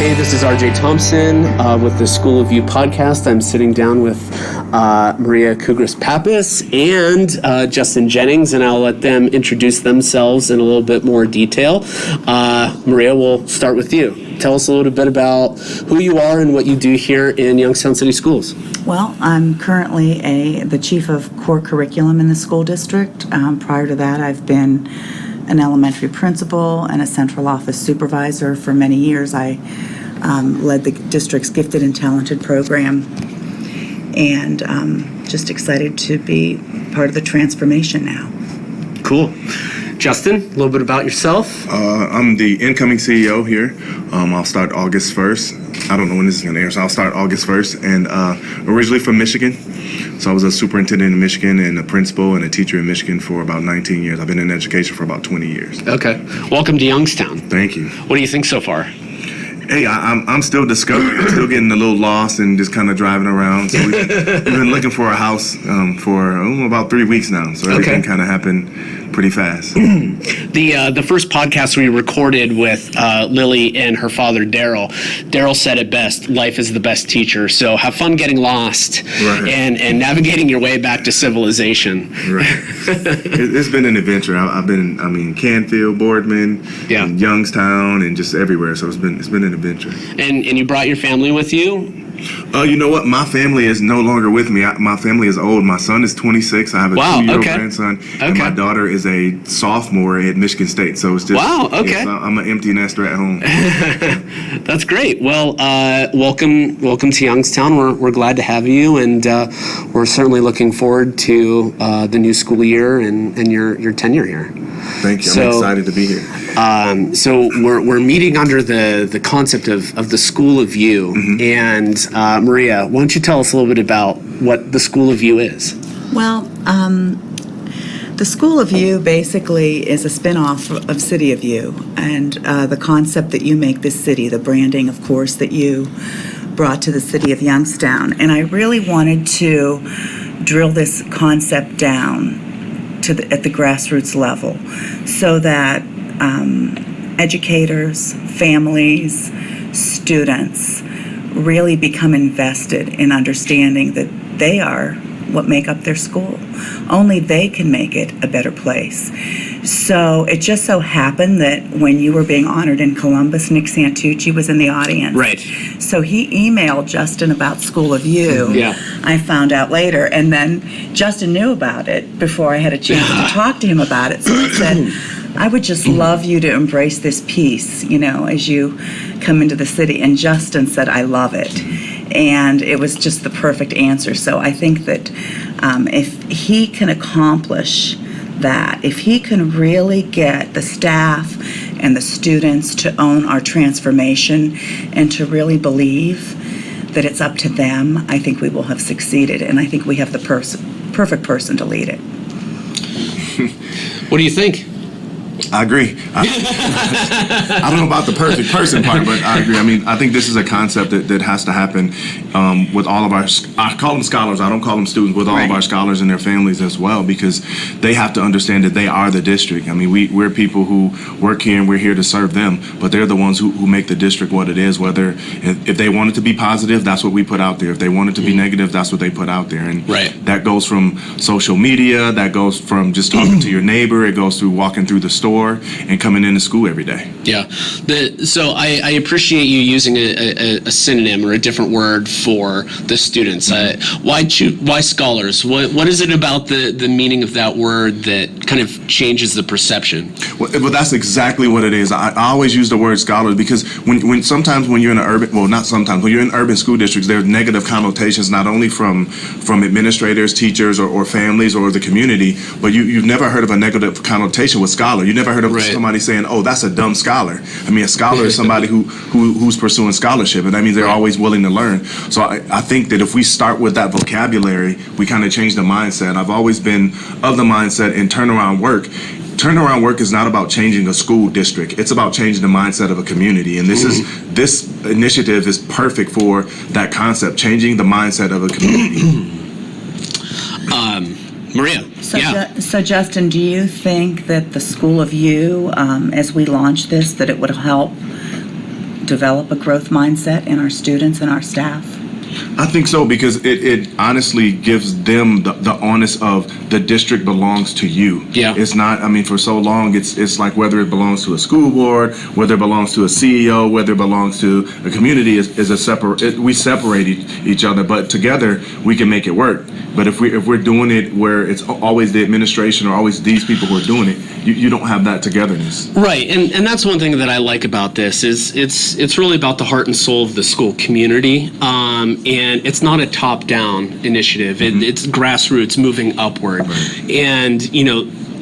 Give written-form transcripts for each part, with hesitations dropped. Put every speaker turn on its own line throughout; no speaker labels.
Hey, this is RJ Thompson with the School of You podcast. I'm sitting down with Maria Cougras-Pappas and Justin Jennings, and I'll let them introduce themselves in a little bit more detail. Maria, we'll start with you. Tell us a little bit about who you are and what you do here in Youngstown City Schools.
Well, I'm currently the chief of core curriculum in the school district. Prior to that, I've been an elementary principal and a central office supervisor for many years. I led the district's gifted and talented program, and just excited to be part of the transformation now.
Cool. Justin, a little bit about yourself.
I'm the incoming CEO here. I'll start August 1st. I don't know when this is going to air, so I'll start August 1st. And originally from Michigan. So I was a superintendent in Michigan and a principal and a teacher in Michigan for about 19 years. I've been in education for about 20 years.
Okay. Welcome to Youngstown.
Thank you.
What do you think so far?
Hey, I'm still discovering. I'm still getting a little lost and just kind of driving around. So we've been looking for a house for about 3 weeks now. So everything kind of happened pretty fast.
The first podcast we recorded with Lily and her father, Daryl. Daryl said it best, life is the best teacher. So have fun getting lost and navigating your way back to civilization.
Right. It's been an adventure. I've been, Canfield, Boardman, and Youngstown, and just everywhere. So it's been an adventure. And
you brought your family with you?
You know what? My family is no longer with me. My family is old. My son is 26. I have a 2-year-old grandson. And my daughter is a sophomore at Michigan State. So it's just, I'm an empty nester at home.
That's great. Well, welcome to Youngstown. We're glad to have you, and we're certainly looking forward to the new school year and your tenure here.
Thank you. I'm excited to be here.
So we're meeting under the concept of the School of You. Mm-hmm. And Maria, why don't you tell us a little bit about what the School of You is?
Well, the School of You basically is a spin-off of City of You, and the concept that you make this city, the branding, of course, that you brought to the city of Youngstown. And I really wanted to drill this concept down at the grassroots level so that educators, families, students really become invested in understanding that they are what make up their school. Only they can make it a better place. So it just so happened that when you were being honored in Columbus, Nick Santucci was in the audience.
Right.
So he emailed Justin about School of You.
Yeah.
I found out later, and then Justin knew about it before I had a chance to talk to him about it. So I said, I would just love you to embrace this piece, as you come into the city. And Justin said, I love it. And it was just the perfect answer. So I think that if he can accomplish that, if he can really get the staff and the students to own our transformation and to really believe that it's up to them, I think we will have succeeded. And I think we have the perfect person to lead it.
What do you think?
I agree. I don't know about the perfect person part, but I agree. I think this is a concept that has to happen with all of our, I call them scholars, I don't call them students, with all of our scholars and their families as well, because they have to understand that they are the district. We're people who work here and we're here to serve them, but they're the ones who make the district what it is, whether if they want it to be positive, that's what we put out there. If they want it to be negative, that's what they put out there. And that goes from social media, that goes from just talking to your neighbor, it goes through walking through the store and coming into school every day.
Yeah. So I appreciate you using a synonym or a different word for the students. Why scholars? What is it about the meaning of that word that kind of changes the perception?
Well, that's exactly what it is. I always use the word scholars because sometimes when you're in an urban, well, not sometimes, when you're in urban school districts, there's negative connotations not only from administrators, teachers, or families or the community, but you've never heard of a negative connotation with scholar. You never heard of somebody saying, "Oh, that's a dumb scholar." A scholar is somebody who's pursuing scholarship, and that means they're always willing to learn. So I think that if we start with that vocabulary, we kind of change the mindset. I've always been of the mindset in turnaround work. Turnaround work is not about changing a school district. It's about changing the mindset of a community. And this initiative is perfect for that concept, changing the mindset of a community.
Maria.
So Justin, do you think that the School of You, as we launch this, that it would help develop a growth mindset in our students and our staff?
I think so, because it honestly gives them the onus of the district belongs to you.
Yeah.
It's not, I mean, for so long, it's like whether it belongs to a school board, whether it belongs to a CEO, whether it belongs to a community is a separate, we separate each other, but together we can make it work. But if we're doing it where it's always the administration or always these people who are doing it, you don't have that togetherness.
Right, and that's one thing that I like about this is it's really about the heart and soul of the school community, and it's not a top-down initiative. It's grassroots moving upward, and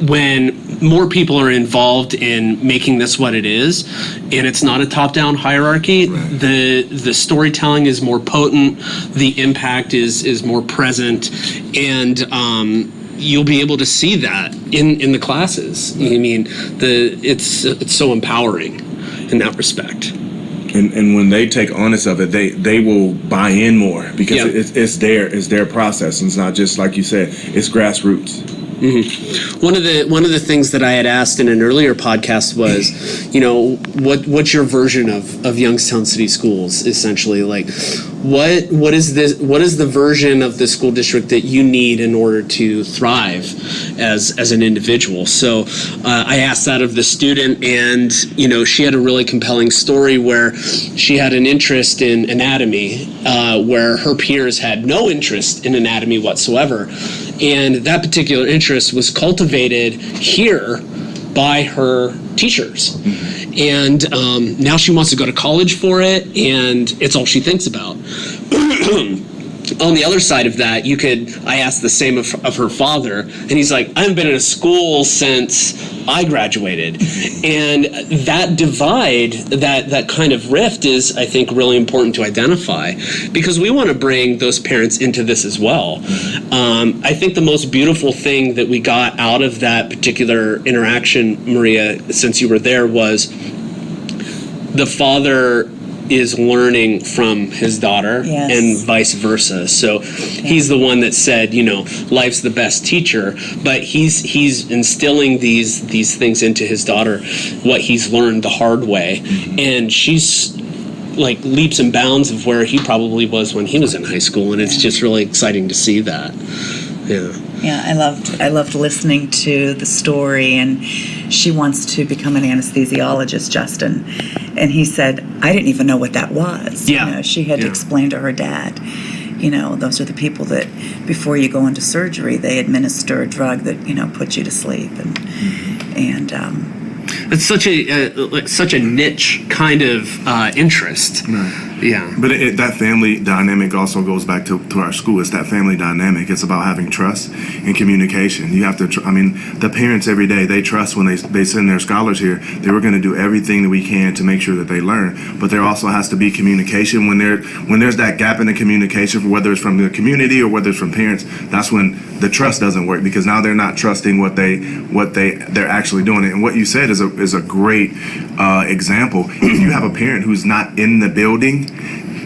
when more people are involved in making this what it is, and it's not a top-down hierarchy, the storytelling is more potent, the impact is more present, and you'll be able to see that in the classes. I mean, it's so empowering in that respect.
And when they take onus of it, they will buy in more, because it's their process, and it's not just like you said, it's grassroots.
Mm-hmm. One of the things that I had asked in an earlier podcast was, what's your version of Youngstown City Schools? Essentially, like, what is the version of the school district that you need in order to thrive as an individual? So I asked that of the student, and she had a really compelling story where she had an interest in anatomy, where her peers had no interest in anatomy whatsoever. And that particular interest was cultivated here by her teachers. And now she wants to go to college for it, and it's all she thinks about. On the other side of that, I asked the same of her father, and he's like, I haven't been in a school since I graduated. And that divide, that kind of rift is, I think, really important to identify, because we want to bring those parents into this as well. I think the most beautiful thing that we got out of that particular interaction, Maria, since you were there, was the father is learning from his daughter, and vice versa. So he's the one that said, life's the best teacher, but he's instilling these things into his daughter, what he's learned the hard way, and she's like leaps and bounds of where he probably was when he was in high school, and it's just really exciting to see that.
Yeah, I loved listening to the story, and she wants to become an anesthesiologist, Justin. And he said, I didn't even know what that was.
Yeah.
She had to explain to her dad, those are the people that before you go into surgery, they administer a drug that, puts you to sleep. And
it's such a niche kind of interest.
Right.
Yeah.
But that family dynamic also goes back to our school. It's that family dynamic. It's about having trust and communication. You have to, the parents every day, they trust when they send their scholars here, they were going to do everything that we can to make sure that they learn. But there also has to be communication. When there's that gap in the communication, whether it's from the community or whether it's from parents, that's when the trust doesn't work, because now they're not trusting what they're actually doing. And what you said is a great example. If you have a parent who's not in the building,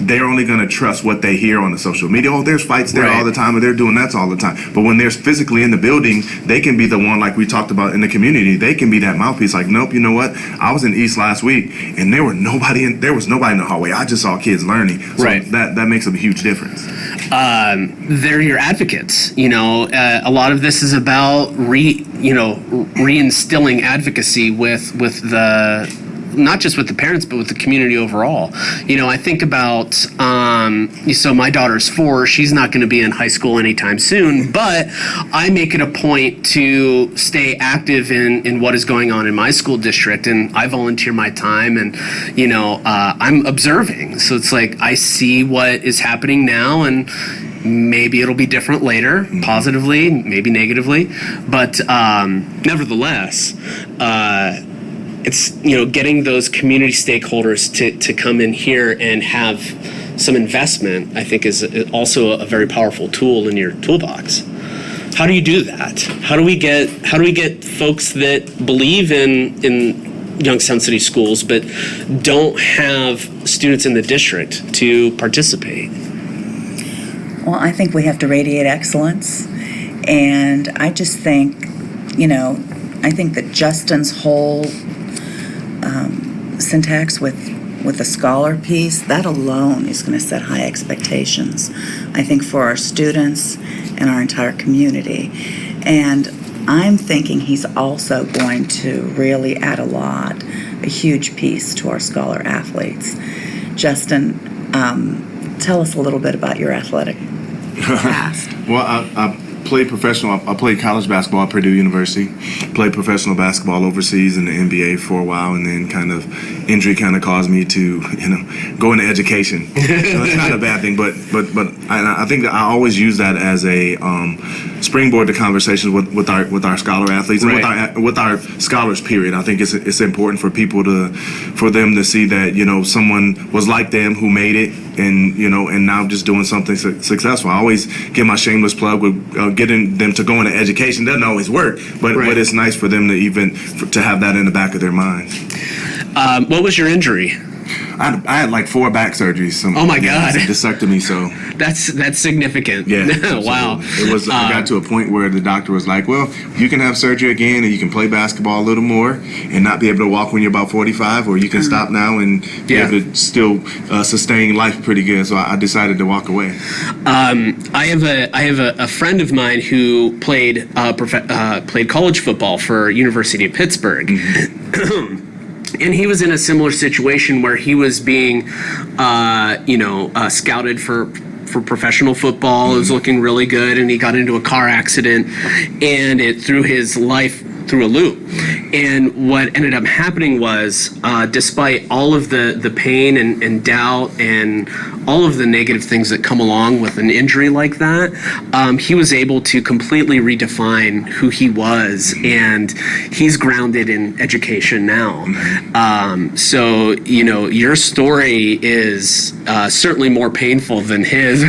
they're only going to trust what they hear on the social media. Oh, there's fights there all the time, or they're doing that all the time. But when they're physically in the building, they can be the one, like we talked about in the community. They can be that mouthpiece. Like, nope, you know what? I was in East last week, and there was nobody in the hallway. I just saw kids learning. So that makes a huge difference.
They're your advocates. A lot of this is about reinstilling advocacy with the, not just with the parents, but with the community overall. I think about, so my daughter's 4, she's not going to be in high school anytime soon, but I make it a point to stay active in what is going on in my school district, and I volunteer my time, and, I'm observing. So it's like, I see what is happening now, and maybe it'll be different later, positively, maybe negatively, but nevertheless, it's getting those community stakeholders to come in here and have some investment, I think, is also a very powerful tool in your toolbox. How do you do that? How do we get folks that believe in Youngstown City Schools but don't have students in the district to participate?
Well, I think we have to radiate excellence, and I just think, I think that Justin's whole syntax with with the scholar piece, that alone is going to set high expectations, I think, for our students and our entire community. And I'm thinking he's also going to really add a huge piece to our scholar athletes. Justin, tell us a little bit about your athletic past.
Well, I played professional. I played college basketball at Purdue University. Played professional basketball overseas in the NBA for a while, and then injury caused me to go into education. So it's not a bad thing, but I think that I always use that as a springboard to conversations with our scholar athletes and
Right.
with our scholars. Period. I think it's important for people for them to see that someone was like them who made it, and now just doing something successful. I always give my shameless plug with getting them to go into education. Doesn't always work, but it's nice for them to have that in the back of their mind.
What was your injury?
I had like 4 back surgeries.
Oh my God.
Vasectomy. So
That's significant.
yeah.
Wow.
It was. I got to a point where the doctor was like, "Well, you can have surgery again, and you can play basketball a little more, and not be able to walk when you're about 45, or you can stop now and be able to still sustain life pretty good." So I decided to walk away.
I have a friend of mine who played college football for University of Pittsburgh. And he was in a similar situation where he was being, scouted for professional football. It was looking really good, and he got into a car accident, and it threw his life through a loop. And what ended up happening was, despite all of the pain and doubt and all of the negative things that come along with an injury like that, he was able to completely redefine who he was, and he's grounded in education now. So, your story is certainly more painful than his.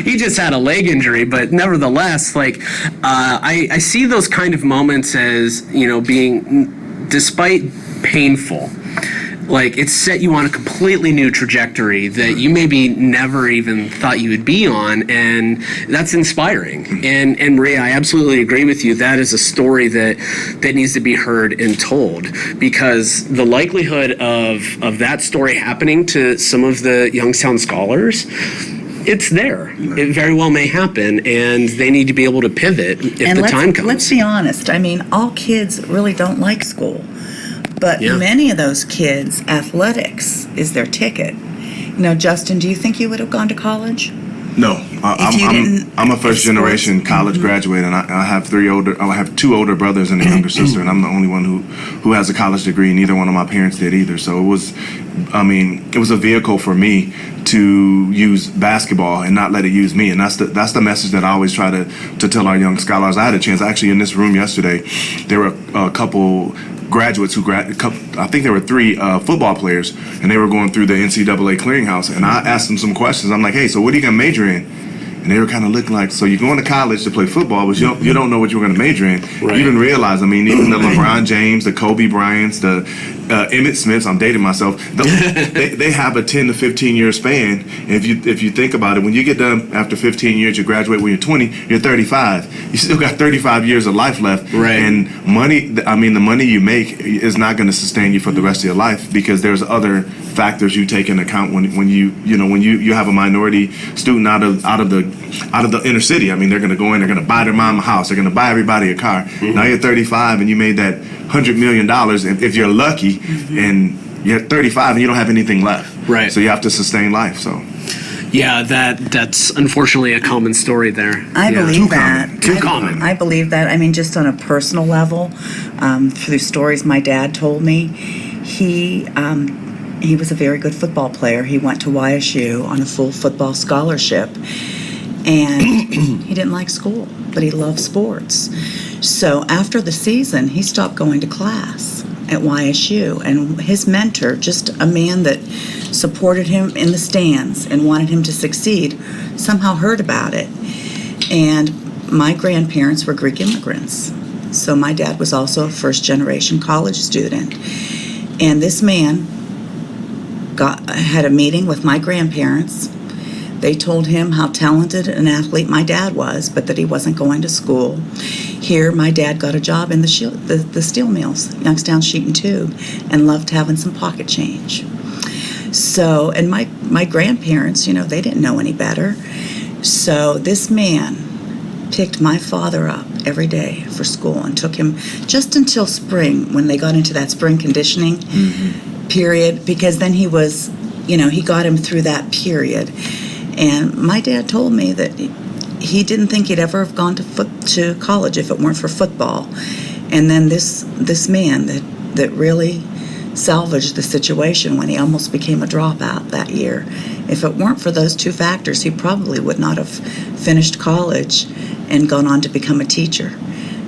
He just had a leg injury, but nevertheless, I see those kind of moments as, being, despite painful, it set you on a completely new trajectory that you maybe never even thought you would be on, and that's inspiring. And Maria, I absolutely agree with you. That is a story that needs to be heard and told, because the likelihood of that story happening to some of the Youngstown scholars, it's there. It very well may happen, and they need to be able to pivot if the time comes.
Let's be honest. I mean, all kids really don't like school. But many of those kids, athletics is their ticket. Justin, do you think you would have gone to college?
No, I'm a first generation college graduate, and I have 2 older brothers and a younger sister, and I'm the only one who has a college degree. Neither one of my parents did either. So it was a vehicle for me to use basketball and not let it use me. And that's the message that I always try to tell our young scholars. I had a chance, actually, in this room yesterday, there were a couple graduates I think there were 3 football players, and they were going through the NCAA clearinghouse, and I asked them some questions. I'm like, "Hey, so what are you gonna major in?" And they were kind of looking like, "So you're going to college to play football, but you don't know what you're going to major in."
Right.
You didn't realize. Even the LeBron James, the Kobe Bryants, the Emmett Smiths. I'm dating myself. They have a 10 to 15 year span. And if you think about it, when you get done after 15 years, you graduate when you're 20. You're 35. You still got 35 years of life left.
Right.
And the money you make is not going to sustain you for the rest of your life, because there's other factors you take into account when you have a minority student out of the inner city. They're going to go in, they're going to buy their mom a house, they're going to buy everybody a car. Now you're 35 and you made that $100 million, if you're lucky, and you're 35 and you don't have anything left.
Right.
So you have to sustain life. So.
Yeah, that's unfortunately a common story there.
I believe that.
Too common.
I believe that. Just on a personal level, through stories my dad told me, he was a very good football player. He went to YSU on a full football scholarship, and he didn't like school, but he loved sports. So after the season, he stopped going to class at YSU, and his mentor, just a man that supported him in the stands and wanted him to succeed, somehow heard about it. And my grandparents were Greek immigrants, so my dad was also a first-generation college student. And this man had a meeting with my grandparents. They told him how talented an athlete my dad was, but that he wasn't going to school. Here, my dad got a job in the steel mills, Youngstown Sheet and Tube, and loved having some pocket change. So, and my grandparents, they didn't know any better. So this man picked my father up every day for school and took him just until spring, when they got into that spring conditioning period, because then he was, he got him through that period. And my dad told me that he didn't think he'd ever have gone to college if it weren't for football. And then this man that really salvaged the situation when he almost became a dropout that year. If it weren't for those two factors, he probably would not have finished college and gone on to become a teacher.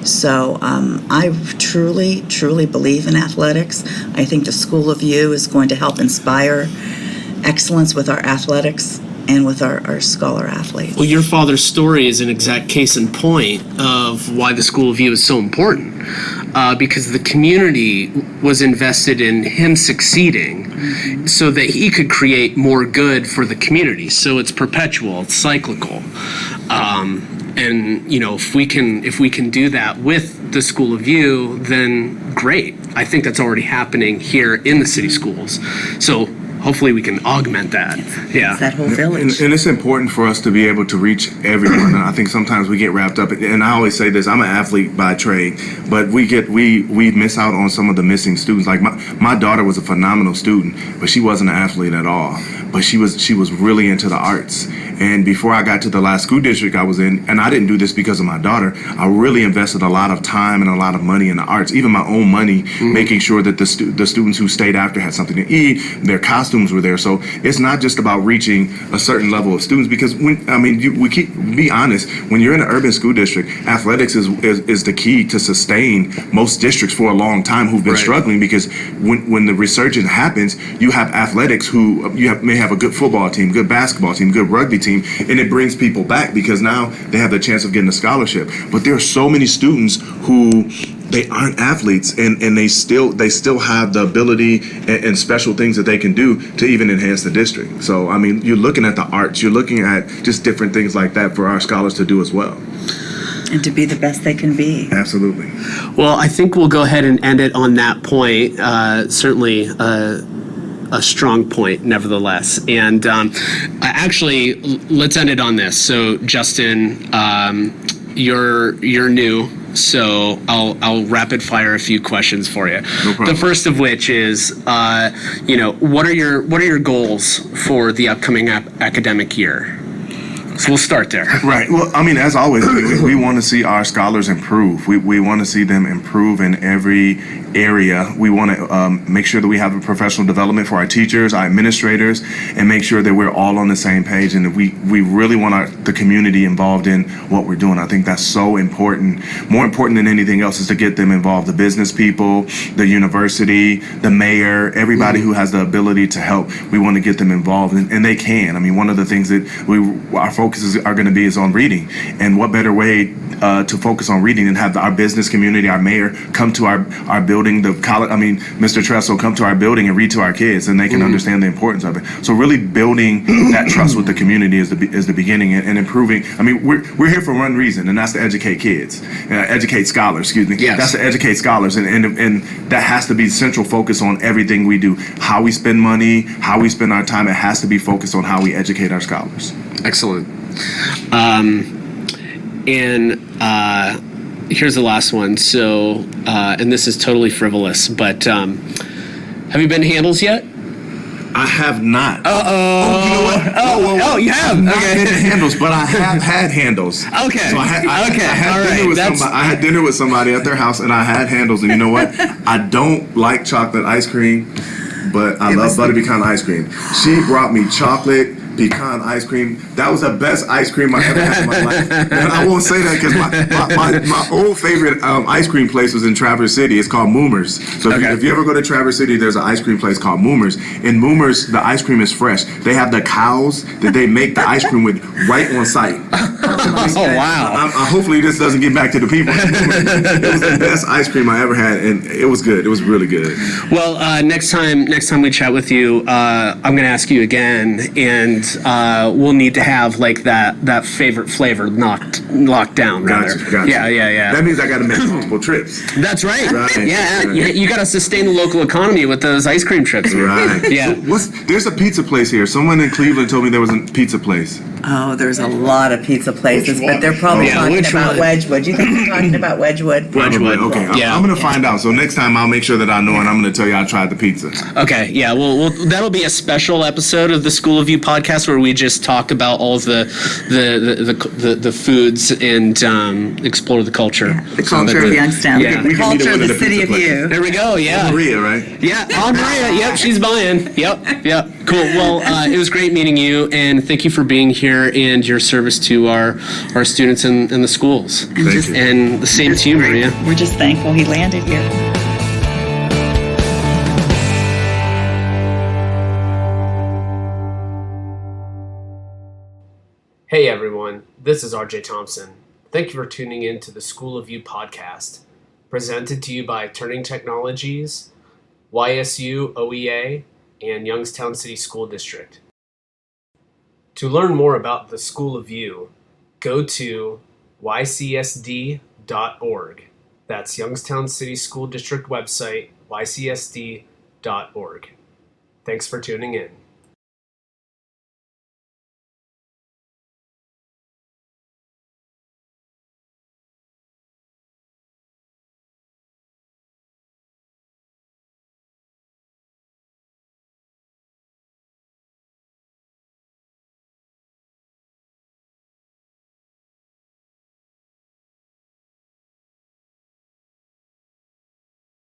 So I truly, truly believe in athletics. I think the School of U is going to help inspire excellence with our athletics and with our scholar athletes.
Well, your father's story is an exact case in point of why the School of U is so important, because the community was invested in him succeeding so that he could create more good for the community. So it's perpetual, it's cyclical. And if we can do that with the School of U, then great. I think that's already happening here in the city schools. So hopefully we can augment that. Yeah.
It's that whole village.
And it's important for us to be able to reach everyone. And I think sometimes we get wrapped up, and I always say this, I'm an athlete by trade, but we miss out on some of the missing students. Like my daughter was a phenomenal student, but she wasn't an athlete at all. But she was really into the arts. And before I got to the last school district I was in, and I didn't do this because of my daughter, I really invested a lot of time and a lot of money in the arts, even my own money, making sure that the students who stayed after had something to eat, their costumes were there. So it's not just about reaching a certain level of students, because be honest, when you're in an urban school district, athletics is the key to sustain most districts for a long time who've been struggling, because when the resurgence happens, you have athletics who may have a good football team, good basketball team, good rugby team, and it brings people back because now they have the chance of getting a scholarship. But there are so many students who they aren't athletes, and they still have the ability and special things that they can do to even enhance the district. So you're looking at the arts, you're looking at just different things like that for our scholars to do as well.
And to be the best they can be.
Absolutely.
Well, I think we'll go ahead and end it on that point. Certainly a strong point, nevertheless. And actually, let's end it on this. So, Justin, you're new, so I'll rapid fire a few questions for you.
No problem.
The first of which is, what are your goals for the upcoming academic year? So we'll start there.
Right. Well, as always, we want to see our scholars improve. We want to see them improve in every area. We want to make sure that we have a professional development for our teachers, our administrators, and make sure that we're all on the same page, and that we really want the community involved in what we're doing. I think that's so important. More important than anything else is to get them involved. The business people, the university, the mayor, everybody who has the ability to help. We want to get them involved, and they can. One of the things that our focuses are going to be is on reading, and what better way to focus on reading and have our business community, our mayor, come to our building, the college, Mr. Tressel, come to our building and read to our kids, and they can understand the importance of it. So really building that trust with the community is the beginning, and improving. We're here for one reason, and that's to educate kids, educate scholars, excuse me.
Yes.
That's to educate scholars, and that has to be the central focus on everything we do. How we spend money, how we spend our time, it has to be focused on how we educate our scholars.
Excellent. Here's the last one. So, and this is totally frivolous, but have you been to Handles yet?
I have not.
Oh,
you know what?
Oh, you have?
I've not
Okay.
been to Handles, but I have had Handles.
Okay.
So I
All
had dinner with somebody at their house, and I had Handles, and you know what? I don't like chocolate ice cream, but I love butter pecan ice cream. She brought me chocolate pecan ice cream. That was the best ice cream I ever had in my life. And I won't say that because my old favorite ice cream place was in Traverse City. It's called Moomers. So if you ever go to Traverse City, there's an ice cream place called Moomers. In Moomers, the ice cream is fresh. They have the cows that they make the ice cream with right on site.
Oh, wow.
Hopefully this doesn't get back to the people. It was the best ice cream I ever had, and it was good. It was really good.
Well, next time we chat with you, I'm going to ask you again, and we'll need to have like that favorite flavor locked down.
Gotcha.
Yeah.
That means I got to make multiple trips.
That's right.
Right.
Yeah, you got to sustain the local economy with those ice cream trips.
Right.
Yeah.
There's a pizza place here. Someone in Cleveland told me there was a pizza place.
Oh, there's a lot of pizza places,
Which
but
one?
they're probably
Yeah,
talking
which
about
one?
Wedgwood. You think they're talking about Wedgwood?
Wedgwood.
Okay.
Yeah.
I'm going to find out. So next time I'll make sure that I know, and I'm going to tell you I tried the pizza.
Okay, yeah, well, that'll be a special episode of the School of You podcast where we just talk about all of the foods and explore the culture.
Yeah, the culture of Youngstown.
Yeah.
The
We can meet
culture
at
of
one
the
of the
city
pizza
of
places.
you.
There we go. Yeah.
Maria, right?
Yeah, Maria. Yep, she's buying. Yep. Cool. Well, it was great meeting you, and thank you for being here and your service to our students and the schools.
Thank you.
And the same to you, Maria.
We're just thankful he landed here.
Hey everyone, this is RJ Thompson. Thank you for tuning in to the School of You podcast, presented to you by Turning Technologies, YSU OEA, and Youngstown City School District. To learn more about the School of You, go to ycsd.org. That's Youngstown City School District website, ycsd.org. Thanks for tuning in.